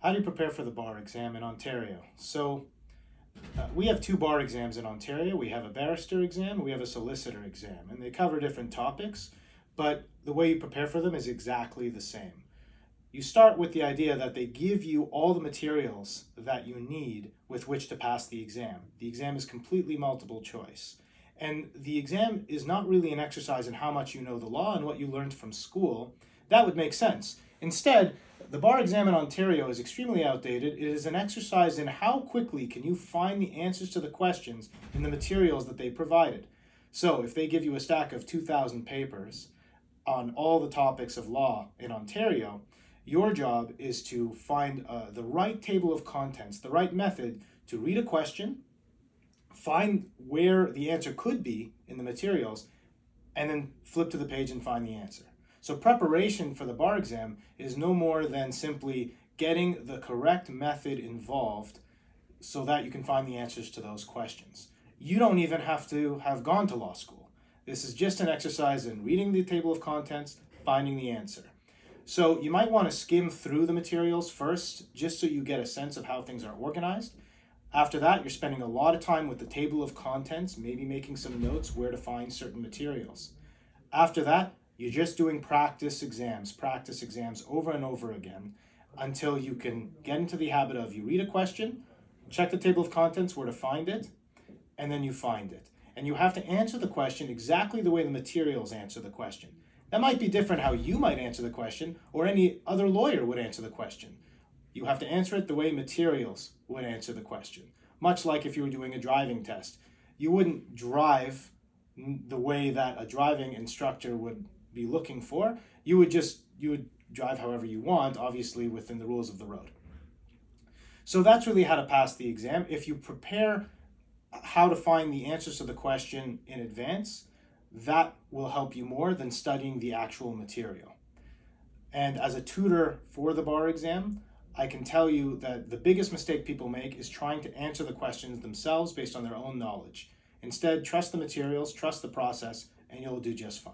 How do you prepare for the bar exam in Ontario? We have two bar exams in Ontario. We have a barrister exam and we have a solicitor exam, and they cover different topics, but the way you prepare for them is exactly the same. You start with the idea that they give you all the materials that you need with which to pass the exam. The exam is completely multiple choice. And the exam is not really an exercise in how much you know the law and what you learned from school. That would make sense. Instead, the bar exam in Ontario is extremely outdated. It is an exercise in how quickly can you find the answers to the questions in the materials that they provided. So if they give you a stack of 2,000 papers on all the topics of law in Ontario, your job is to find the right table of contents, the right method to read a question, find where the answer could be in the materials, and then flip to the page and find the answer. So preparation for the bar exam is no more than simply getting the correct method involved so that you can find the answers to those questions. You don't even have to have gone to law school. This is just an exercise in reading the table of contents, finding the answer. So you might want to skim through the materials first, just so you get a sense of how things are organized. After that, you're spending a lot of time with the table of contents, maybe making some notes where to find certain materials. After that, you're just doing practice exams over and over again until you can get into the habit of you read a question, check the table of contents where to find it, and then you find it. And you have to answer the question exactly the way the materials answer the question. That might be different how you might answer the question or any other lawyer would answer the question. You have to answer it the way materials would answer the question. Much like if you were doing a driving test. You wouldn't drive the way that a driving instructor would be looking for. You would drive however you want, obviously within the rules of the road. So that's really how to pass the exam. If you prepare how to find the answers to the question in advance, that will help you more than studying the actual material. And as a tutor for the bar exam, I can tell you that the biggest mistake people make is trying to answer the questions themselves based on their own knowledge. Instead, trust the materials, trust the process, and you'll do just fine.